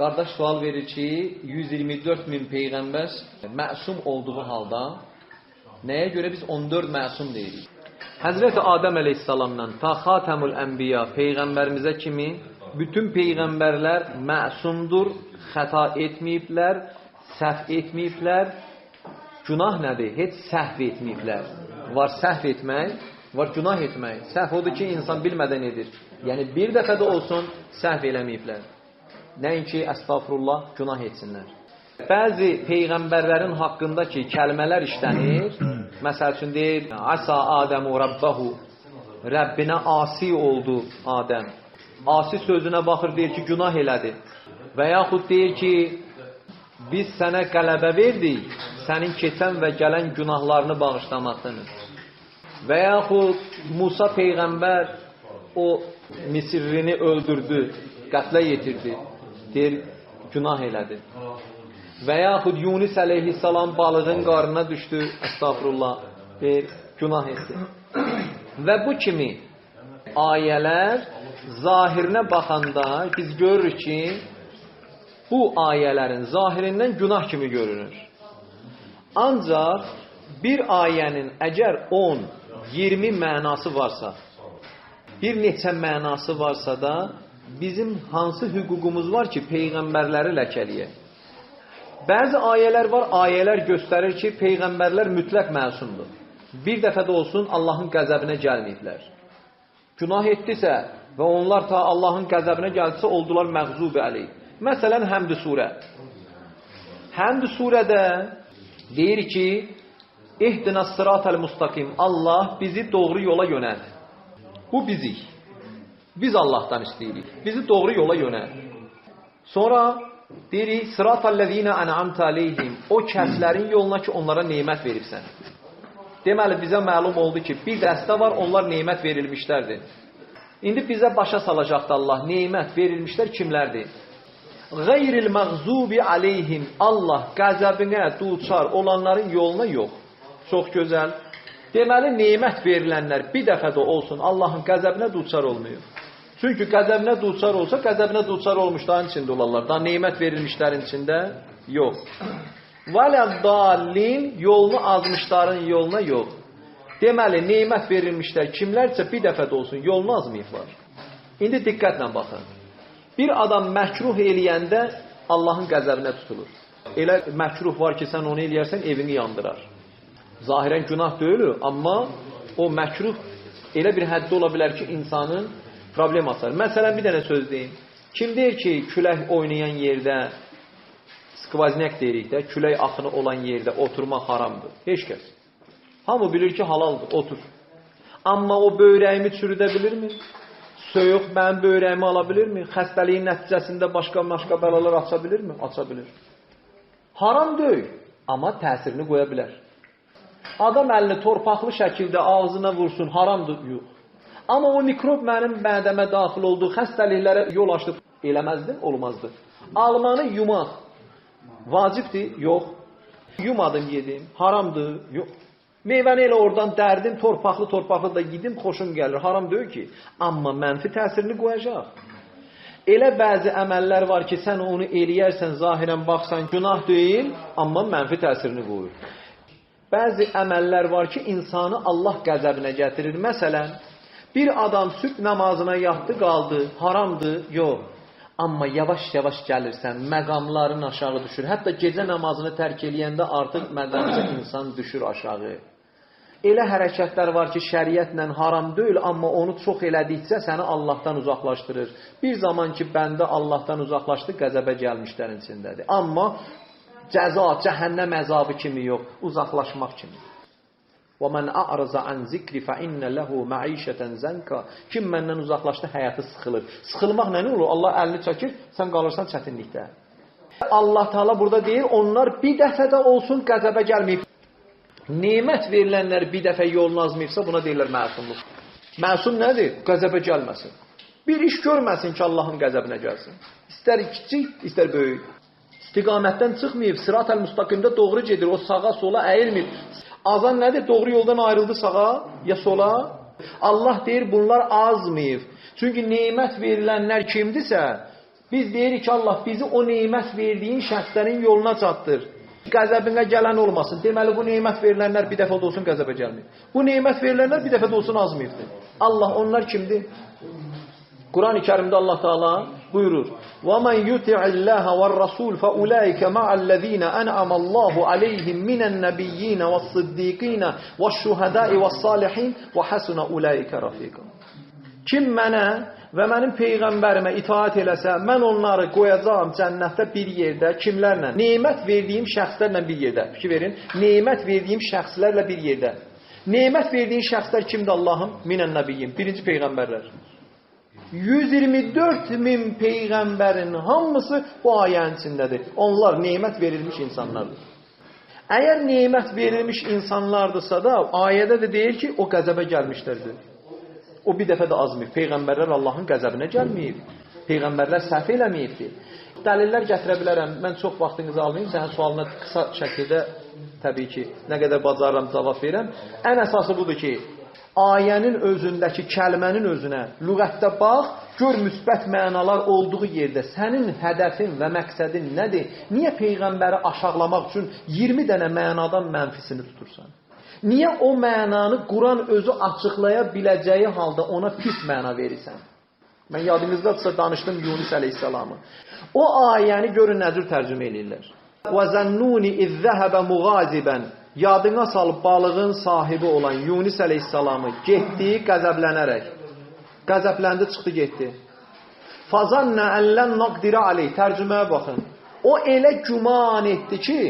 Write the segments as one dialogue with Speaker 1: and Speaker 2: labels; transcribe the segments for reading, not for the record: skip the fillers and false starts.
Speaker 1: Qardaş sual verir ki, 124 min peyğəmbər məsum olduğu halda nəyə görə biz 14 məsum deyirik? Həzrəti Adəm əleyhissalamdan ta Xatəmül Ənbiya peyğəmbərimizə kimi bütün peyğəmbərlər məsumdur, xəta etməyiblər, səhv etməyiblər. Günah nədir? Heç səhv etməyiblər. Var səhv etmək, var günah etmək. Səhv odur ki, insan bilmədən edir. Yəni bir dəfə də olsun səhv eləməyiblər. Nəinki əstəğfurullah günah etsinlər. Bəzi peyğəmbərlərin haqqında ki, kəlmələr işlənir. Məsəl üçün deyir, Asa Adəmu Rabbahu, Rəbbinə asi oldu Adəm. Asi sözünə baxır, deyir ki, günah elədi. Və yaxud deyir ki, biz sənə qələbə verdik, sənin keçən və gələn günahlarını bağışlamasını. Və yaxud Musa peyğəmbər o Misirrini öldürdü, qətlə yetirdi. Deyir, günah elədi. Və yaxud Yunus əleyhissalam balığın qarnına düşdü, əstəğfurullah, deyir, günah etdi. Və bu kimi ayələr zahirinə baxanda biz görürük ki, bu ayələrin zahirindən günah kimi görünür. Ancaq bir ayənin əgər 10, 20 mənası varsa, bir neçə mənası varsa da, bizim hansı hüququmuz var ki, peyğəmbərləri ləkəliyək? Bəzi ayələr var, ayələr göstərir ki, peyğəmbərlər mütləq məsumdur. Bir dəfə də olsun Allahın qəzəbinə gəlməyiblər. Günah etdisə və onlar ta Allahın qəzəbinə gəlsə, oldular məğzubi əleyh. Məsələn, Həmd surə. Həmd surədə deyir ki, İhdinəs sıratəl müstəqim. Allah bizi doğru yola yönəlt. Bu bizik. Biz Allahdan istəyirik. Bizi doğru yola yönəlt. Sonra deyirik, sıratəl-ləzīnə ən'amtə aleyhim. O kəslərin yoluna ki, onlara nemət veribsən. Deməli, bizə məlum oldu ki, bir dəstə var, onlar nemət verilmişlərdir. İndi bizə başa salacaqdır Allah, nemət verilmişlər kimlərdir? Qeyril məğzubi aleyhim. Allah qəzəbinə duçar olanların yoluna yox. Çox gözəl. Deməli, nemət verilənlər bir dəfə də olsun Allahın qəzəbinə duçar olmuyor. Çünki qəzəbinə duçar olsa, qəzəbinə duçar olmuşların içində olarlar. Daha nemət verilmişlərin içində yox. Vələddallin, yolunu azmışların yoluna yox. Deməli, nemət verilmişlər kimlərsə bir dəfə də olsun yolunu azmayıblar. İndi diqqətlə baxın. Bir adam məkruh eləyəndə Allahın qəzəbinə tutulur. Elə məkruh var ki, sən onu eləyərsən, evini yandırar. Zahirən günah deyil, amma o məkruh elə bir həddə ola bilər ki, insanın problem asar. Məsələn, bir dənə söz deyim. Kim deyir ki, külək oynayan yerdə, skvaznek deyirik də, külək axını olan yerdə oturmaq haramdır? Heç kəs. Hamı bilir ki, halaldır, otur. Amma o böyrəyimi çürüdə bilirmi? Soyuq mənim böyrəyimi ala bilirmi? Xəstəliyin nəticəsində başqa bəlalar aça bilirmi? Aça bilir. Haram deyil, amma təsirini qoya bilər. Adam əlini torpaqlı şəkildə ağzına vursun, haramdır, yox. Amma o mikrob mənim bədəmə daxil olduğu xəstəliklərə yol açıb eləməzdir, olmazdı. Almanı yumaq vacibdir, yox. Yumadım, yedim, haramdır, yox. Meyvəni elə oradan dərdim, torpaqlı da yedim, xoşum gəlir, haram deyil ki. Amma mənfi təsirini qoyacaq. Elə bəzi əməllər var ki, sən onu eləyərsən, zahirən baxsan, günah deyil, amma mənfi təsirini qoyur. Bəzi əməllər var ki, insanı Allah qəzəbinə gətirir. Məsələn, bir adam sübh namazına yatdı, qaldı, haramdır, yox. Amma yavaş-yavaş gəlirsən, məqamların aşağı düşür. Hətta gecə namazını tərk eləyəndə artıq məqamca insan düşür aşağı. Elə hərəkətlər var ki, şəriətlə haram deyil, amma onu çox elədikcə səni Allahdan uzaqlaşdırır. Bir zaman ki, bəndə Allahdan uzaqlaşdı, qəzəbə gəlmişlərin içindədir. Amma cəza, cəhənnəm əzabı kimi yox, uzaqlaşmaq kimi. وَمَنْ أَعْرَزَ عَنْ ذِكْرِ فَإِنَّ لَهُ مَعِيشَةً زَنْكَ. Kim məndən uzaqlaşdı, həyatı sıxılır. Sıxılmaq nə olur? Allah əlini çəkir, sən qalırsan çətinlikdə. Allah Teala burada deyir, onlar bir dəfə də olsun qəzəbə gəlməyib. Nemət verilənlər bir dəfə yolunu azmayıbsa, buna deyirlər məsumluq. Məsum nədir? Qəzəbə gəlməsin. Bir iş görməsin ki, Allahın qəzəbinə gəlsin. İstər kiçik, istər böyük. İstiqamətdən çıxmayıb, sırat-əl müstəqimdə doğru gedir, o sağa, sola əyilmir. Azan nədir? Doğru yoldan ayrıldı sağa, ya sola? Allah deyir, bunlar azmayıb. Çünki nemət verilənlər kimdirsə, Biz deyirik ki, Allah bizi o neymət verdiyin şəxslərin yoluna çatdır. Qəzəbinə gələn olmasın. Deməli, bu neymət verilənlər bir dəfə də olsun qəzəbə gəlmir. Bu neymət verilənlər bir dəfə də olsun azmayıbdır. Allah, onlar kimdir? Quran-ı Kərimdə Allah Teala buyurur: وَمَنْ يُطِعِ اللّٰهَ وَالرَّسُولَ فَأُولَٰئِكَ مَعَ الَّذ۪ينَ أَنْعَمَ اللّٰهُ عَلَيْهِمْ مِنَ النَّبِيِّينَ وَالصِّدِّيقِينَ وَالشُّهَدَاءِ وَالصَّالِحِينَ وَحَسُنَ أُولَٰئِكَ رَفِيقًا. Kim mənə və mənim Peyğəmbərimə itaat eləsə, mən onları qoyacağım cənnətdə bir yerdə, kimlərlə? Neymət verdiyim şəxslərlə bir yerdə. Fikir verin, neymət verdiyim şəxslərlə bir yerdə. Neymət verdiyin şəxslər kimdir Allahım? Minən nəbiyyin, birinci Peyğəmbərlər. 124 min Peyğəmbərin hamısı bu ayənin içindədir. Onlar neymət verilmiş insanlardır. Əgər neymət verilmiş insanlardırsa da, ayədə də deyir ki, o qəzəbə gəlmişlərdir. O bir dəfə də azmayıb. Peyğəmbərlər Allahın qəzəbinə gəlməyib. Peyğəmbərlər səhv eləməyibdir. Dəlillər gətirə bilərəm. Mən çox vaxtınızı almayayım. Sənin sualına qısa şəkildə təbii ki, nə qədər bacarıram cavab verəm. Ən əsası budur ki, ayənin özündəki kəlmənin özünə, lüğətdə bax, gör müsbət mənalar olduğu yerdə sənin hədəfin və məqsədin nədir? Niyə Peyğəmbəri aşağılamaq üçün 20 dənə mənadan mənfisini tutursan? Niyə o mənanı Quran özü açıqlaya biləcəyi halda ona pis məna verirsən? Mən yadınızdadırsa danışdım Yunus əleyhissalamı. O ayəni görün nə cür tərcümə edirlər. وَزَنُّونِ اِذْ ذَهَبَ مُغَازِبًا. Yadına sal balığın sahibi olan Yunus əleyhissalamı getdi qəzəblənərək. Qəzəbləndi, çıxdı, getdi. فَظَنَّ أَنْ لَنْ نَقْدِرَ عَلَيْهِ. Tərcüməyə baxın. O elə güman etdi ki,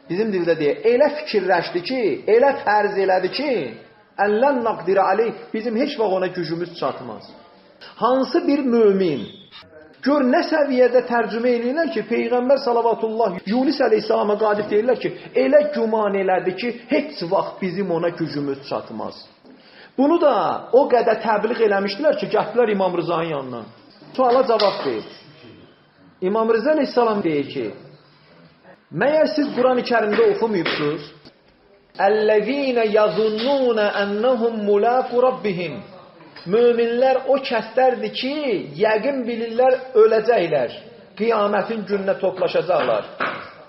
Speaker 1: bizim dildə deyək, elə fikirləşdi ki, elə fərz elədi ki, əllən naqdirə aleyh, bizim heç vaxt ona gücümüz çatmaz. Hansı bir mömin, gör nə səviyyədə tərcümə edirlər ki, Peyğəmbər salavatullah, Yunus əleyhissalama qadir deyirlər ki, elə güman elədi ki, heç vaxt bizim ona gücümüz çatmaz. Bunu da o qədər təbliğ eləmişdilər ki, gətdilər İmam Rızanın yanına. Suala cavab deyir. İmam Rıza əleyhissalam deyir ki, məyər siz Quran-ı Kərimdə oxumuyubsunuz? Əl-ləzīnə yazununə ənəhum mulaqu rabbihim. Möminlər o kəslərdir ki, yəqin bilirlər öləcəklər. Qiyamətin gününə toplaşacaqlar.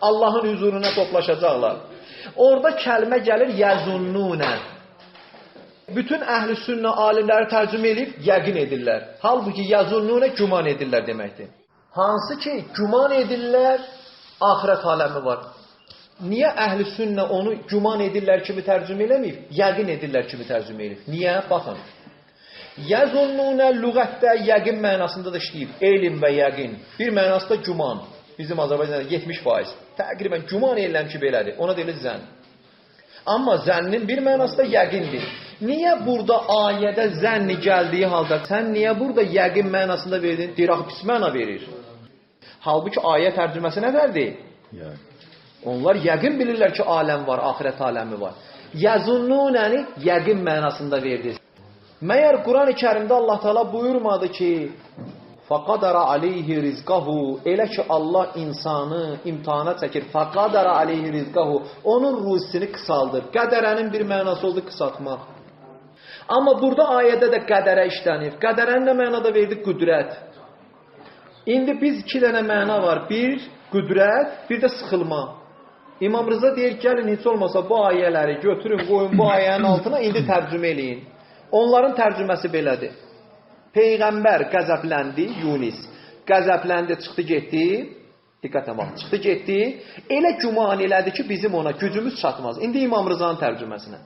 Speaker 1: Allahın huzuruna toplaşacaqlar. Orada kəlmə gəlir yazununə. Bütün əhl-i sünnə alimləri tərcümə edib yəqin edirlər. Halbuki yazununə güman edirlər deməkdir. Hansı ki, güman edirlər, axirət aləmi var. Niyə əhl-i sünnə onu güman edirlər kimi tərcümə eləməyib? Yəqin edirlər kimi tərcümə edib. Niyə? Baxın. Yəzunnunə lüğətdə yəqin mənasında da işləyib. Elm və yəqin. Bir mənası da güman. Bizim Azərbaycanda 70%. Təqribən güman edirəm ki, belədir. Ona deyilir zənn. Amma zənnin bir mənası da yəqindir. Niyə burada ayədə zənni gəldiyi halda sən niyə burada yəqin mənasında verdin? Diraq pis məna verir. Halbuki ayə tərcüməsi nədərdir? Onlar yəqin bilirlər ki, aləm var, axirət aləmi var. Yəzunnunəni yəqin mənasında verdi. Məyər Quran-ı Kərimdə Allah Teala buyurmadı ki, faqadara aleyhi rizqahu, elə ki Allah insanı imtihana çəkir, faqadara aleyhi rizqahu, onun ruzisini qısaldır. Qədərənin bir mənası oldu qısaltmaq. Amma burada ayədə də qədərə işlənir. Qədərənin nə mənada verdi? Qüdrət. İndi biz iki dənə məna var. Bir, qüdrət, bir də sıxılma. İmam Rıza deyir, gəlin heç olmasa bu ayələri götürün, qoyun bu ayənin altına, indi tərcümə eləyin. Onların tərcüməsi belədir. Peyğəmbər qəzəbləndi, Yunus. Qəzəbləndi, çıxdı, getdi. Diqqətə bax, çıxdı, getdi. Elə güman elədi ki, bizim ona gücümüz çatmaz. İndi İmam Rızanın tərcüməsinə.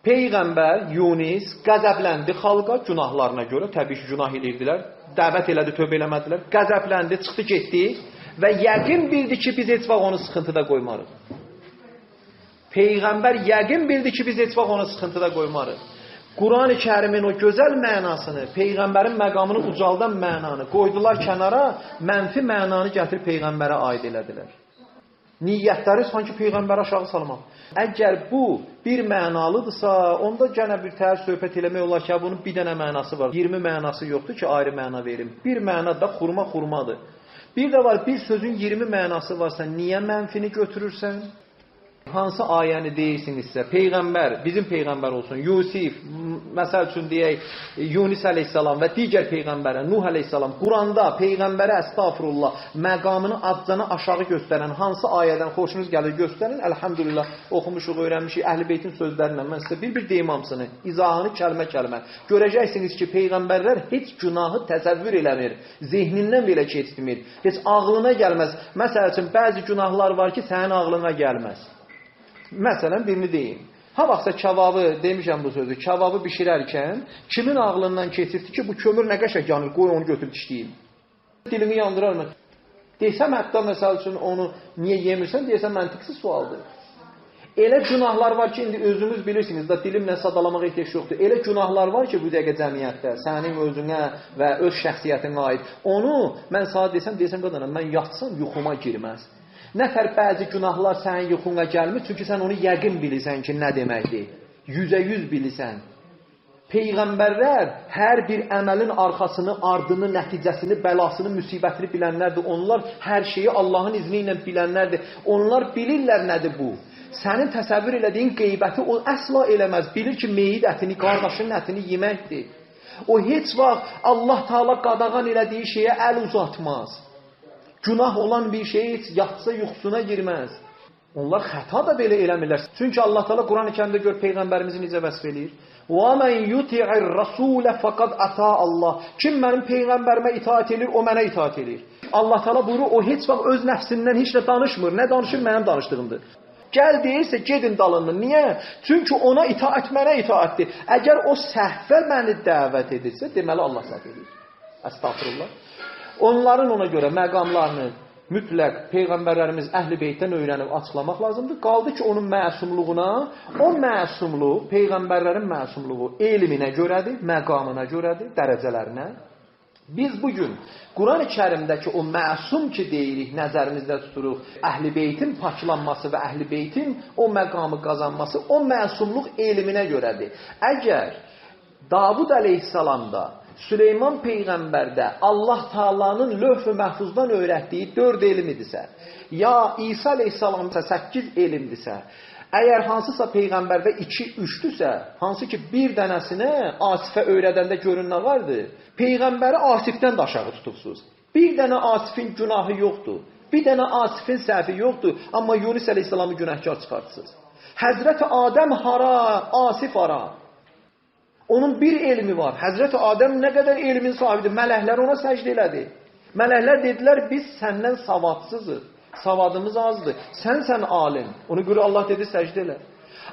Speaker 1: Peyğəmbər Yunus qəzəbləndi xalqa günahlarına görə, təbii ki, günah edirdilər, dəvət elədi, tövbə eləmədilər, qəzəbləndi, çıxdı, getdi və yəqin bildi ki, biz heç vaxt onu sıxıntıda qoymarıq. Peyğəmbər yəqin bildi ki, biz heç vaxt onu sıxıntıda qoymarıq. Quran-ı Kərimin o gözəl mənasını, Peyğəmbərin məqamını ucaldan mənanı qoydular kənara, mənfi mənanı gətirib Peyğəmbərə aid elədilər. Niyyətləri sanki Peyğəmbərə aşağı salmaq. Əgər bu bir mənalıdırsa, onda gənə bir təhər söhbət eləmək olar ki, bunun bir dənə mənası var. 20 mənası yoxdur ki, ayrı məna verim. Bir məna da xurmadır. Bir də var, bir sözün 20 mənası varsa, niyə mənfini götürürsən? Hansı ayəni deyirsinizsə, Peyğəmbər, bizim Peyğəmbər olsun, Yusif, məsəl üçün deyək, Yunus əleyhissalam və digər Peyğəmbərə, Nuh əleyhissalam, Quranda Peyğəmbərə əstağfurullah, məqamını adcana aşağı göstərən, hansı ayədən xoşunuz gəlir göstərin, əlhamdülillah, oxumuşuq, öyrənmişik, Əhl-i Beytin sözlərindən, mən sizə bir deyim hamısını, izahını kəlmə-kəlmə. Görəcəksiniz ki, Peyğəmbərlər heç günahı təsəvvür eləmir, zehnindən belə keçmir, heç ağlına gəlməz. Məsəl üçün, bəzi günahlar var ki, sənin ağlına gəlməz. Məsələn, birini deyim. Ha vaxtsa kebabı, demişəm bu sözü, kebabı bişirərkən kimin ağlından keçirdi ki, bu kömür nə qəşəng yanır, qoy onu götürüb işləyim. Dilini yandırar mı? Desəm, hətta məsəl üçün onu niyə yemirsən, deyəsən, məntiqsiz sualdır. Elə günahlar var ki, indi özünüz bilirsiniz da, dilimlə sadalamağa ehtiyac yoxdur. Elə günahlar var ki, bu dəqiqə cəmiyyətdə, sənin özünə və öz şəxsiyyətinə aid. Onu, mən sana desəm, qadanam, mən yatsam, yuxuma girməz. Nətər bəzi günahlar sənin yuxuna gəlmir, çünki sən onu yəqin bilirsən ki, nə deməkdir. 100% bilirsən. Peyğəmbərlər hər bir əməlin arxasını, ardını, nəticəsini, bəlasını, müsibətini bilənlərdir. Onlar hər şeyi Allahın izni ilə bilənlərdir. Onlar bilirlər nədir bu. Sənin təsəvvür elədiyin qeybəti o əsla eləməz. Bilir ki, meyid ətini, qardaşın ətini yeməkdir. O heç vaxt Allah Taala qadağan elədiyi şeyə əl uzatmaz. Günah olan bir şey yatsa yuxusuna girməz. Onlar xəta da belə eləmirlər. Çünki Allah Teala Quran-ı Kərimdə gör Peyğəmbərimizi necə vəsf eləyir. وَمَنْ يُطِعِ الرَّسُولَ فَقَدْ أَطَاعَ اللَّهِ Kim mənim Peyğəmbərimə itaat edir, o mənə itaat edir. Allah Teala buyurur, o heç vaxt öz nəfsindən heç nə danışmır. Nə danışır? Mənim danışdığımdır. Gəl deyirsə, gedin dalından. Niyə? Çünki ona itaat mənə itaatdir. Əgər o səhvə məni dəvət edirsə, deməli Allah səhv edir. Əstağfurullah. Onların ona görə məqamlarını mütləq Peyğəmbərlərimiz Əhl-i Beytdən öyrənib açıqlamaq lazımdır. Qaldı ki, onun məsumluğuna, o məsumluq, Peyğəmbərlərin məsumluğu elminə görədir, məqamına görədir, dərəcələrinə. Biz bugün Quran-ı Kərimdəki o məsum ki deyirik, nəzərimizdə tuturuq, Əhl-i Beytin paklanması və Əhl-i Beytin o məqamı qazanması, o məsumluq elminə görədir. Əgər Davud əleyhissalamda, Süleyman Peyğəmbərdə Allah Taala'nın lövh-ü məhfuzdan öyrətdiyi 4 elmidirsə, ya İsa əleyhissalamda 8 elmdirsə, əgər hansısa Peyğəmbərdə 2-3-dürsə, hansı ki bir dənəsinə Asifə öyrədəndə görün nə vardır? Peyğəmbəri Asifdən də aşağı tutuqsuz. Bir dənə Asifin günahı yoxdur. Bir dənə Asifin səhvi yoxdur. Amma Yunus əleyhissalamı günahkar çıxartsınız. Həzrəti Adəm hara, Asif hara? Onun bir elmi var. Həzrəti Adəm nə qədər elmin sahibidir. Mələklər ona səcdə elədi. Mələklər dedilər, biz səndən savadsızıq. Savadımız azdır. Sən alim. Ona görə Allah dedi, səcdə elə.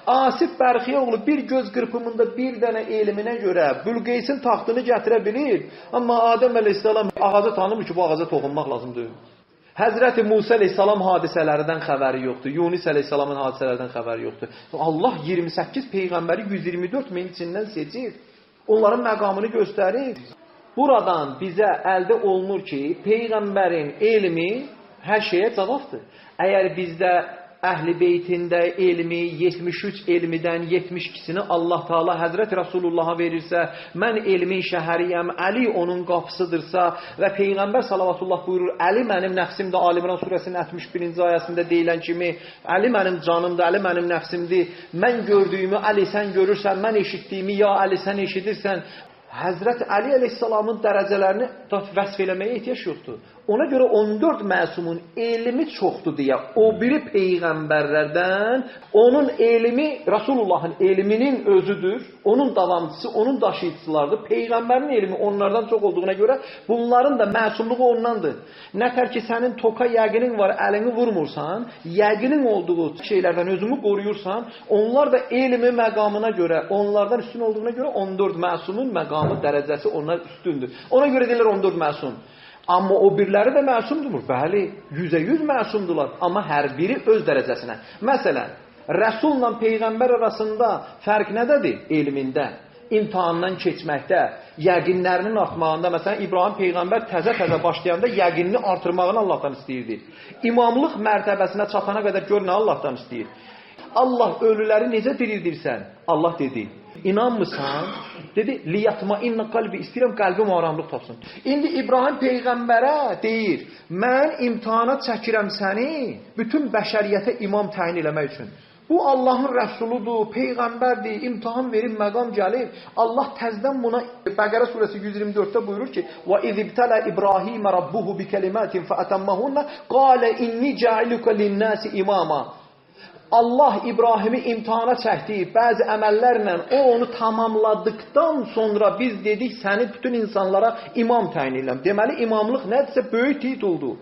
Speaker 1: Asif Bərxiyə oğlu bir göz qırpımında bir dənə elminə görə Bülqeysin taxtını gətirə bilir. Amma Adəm əleyhissalam ağaca tanımır ki, bu ağaca toxunmaq lazımdır. Həzrəti Musa əleyhissalam hadisələrindən xəbəri yoxdur. Yunus əleyhissalamın hadisələrindən xəbəri yoxdur. Allah 28 Peyğəmbəri 124 min içindən seçir. Onların məqamını göstərir. Buradan bizə əldə olunur ki, Peyğəmbərin elmi hər şeyə cavabdır. Əgər bizdə Əhl-i Beytində elmi 73 elmidən 72-sini Allah Taala Həzrət Rasulullaha verirsə, mən elmin şəhəriyəm, Əli onun qapısıdırsa və Peyğəmbər salavatullah buyurur, Əli mənim nəfsimdir, Ali İmran surəsinin 61-ci ayəsində deyilən kimi, Əli mənim canımdır, Əli mənim nəfsimdir, mən gördüyümü Əli sən görürsən, mən eşitdiyimi ya Əli sən eşidirsən, Həzrət Əli əleyhissalamın dərəcələrini vəsf eləməyə ehtiyac yoxdur. Ona görə 14 məsumun elmi çoxdur deyə, o biri Peyğəmbərlərdən, onun elmi Rasulullahın elminin özüdür, onun davamçısı, onun daşıyıcılarıdır. Peyğəmbərin elmi onlardan çox olduğuna görə bunların da məsumluğu ondandır. Nətər ki, sənin toka yəqinin var, əlini vurmursan, yəqinin olduğu şeylərdən özümü qoruyursan, onlar da elmi məqamına görə, onlardan üstün olduğuna görə 14 məsumun məqamı, dərəcəsi onlar üstündür. Ona görə deyirlər 14 məsum. Amma o birləri də məsumdur. Bəli, 100% məsumdular. Amma hər biri öz dərəcəsinə. Məsələn, Rəsulla Peyğəmbər arasında fərq nədədir? Elmində, imtahandan keçməkdə, yəqinlərinin artmağında. Məsələn, İbrahim Peyğəmbər təzə başlayanda yəqinini artırmağını Allahdan istəyirdi. İmamlıq mərtəbəsinə çatana qədər gör nə Allahdan istəyir. Allah ölüləri necə dirildirsən? Allah dedi. İnanmırsan? Dedi, liyatmainnə qalbi, istəyirəm qəlbim aramlıq tapsın. İndi İbrahim Peyğəmbərə deyir, mən imtihana çəkirəm səni, bütün bəşəriyyətə imam təyin eləmək üçün. Bu Allahın rəsuludur, Peyğəmbərdir, imtihan verib, məqam gəlir. Allah təzdən buna, Bəqərə surəsi 124-də buyurur ki, وَإِذِ ابْتَلَى إِبْرَاهِيمَ رَبُّهُ بِكَلِمَاتٍ فَأَتَمَّهُنَّ قَالَ إِنِّي جَعِلُكَ لِلنَّاسِ إِمَامًا. Allah İbrahimi imtihana çəkdi, bəzi əməllərlə o onu tamamladıkdan sonra biz dedik, səni bütün insanlara imam təyin edirəm. Deməli, imamlıq nədirsə böyük tituldur.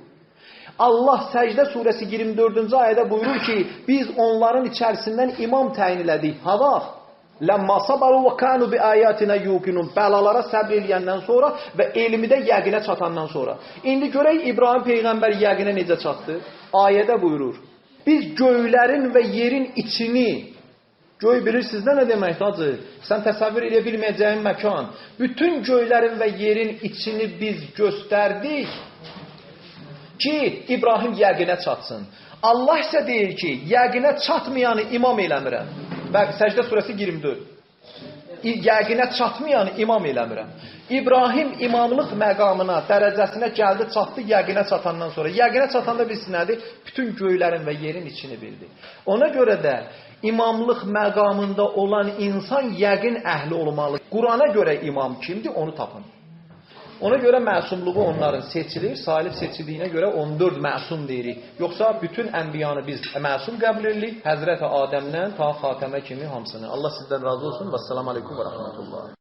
Speaker 1: Allah Səcdə surəsi 24-cü ayədə buyurur ki, biz onların içərisindən imam təyin elədik. Ha vaxt? Ləmmə sabaru və kanu bi ayatina yuqinun. Bəlalara səbr eləyəndən sonra və elmi də yəqinə çatandan sonra. İndi görək İbrahim Peyğəmbər yəqinə necə çatdı? Ayədə buyurur. Biz göylərin və yerin içini, göy bilirsiniz nə deməkdir hacı? Sən təsəvvür edə bilməyəcəyin məkan. Bütün göylərin və yerin içini biz göstərdik ki, İbrahim yəqinə çatsın. Allah isə deyir ki, yəqinə çatmayanı imam eləmirəm. Bəli, Səcdə surəsi 24. Yəqinə çatmayanı imam eləmirəm. İbrahim imamlıq məqamına, dərəcəsinə gəldi, çatdı yəqinə çatandan sonra. Yəqinə çatanda bilsin nədir? Bütün göylərin və yerin içini bildi. Ona görə də imamlıq məqamında olan insan yəqin əhli olmalı. Qurana görə imam kimdir? Onu tapın. Ona görə məsumluğu onların seçilir, salib seçildiyinə görə 14 məsum deyirik. Yoxsa bütün ənbiyanı biz məsum qəbul edirik, Həzrət Adəmdən ta xatəmə kimi hamısını. Allah sizdən razı olsun. Vəssalamu aleykum və rəhmətullah.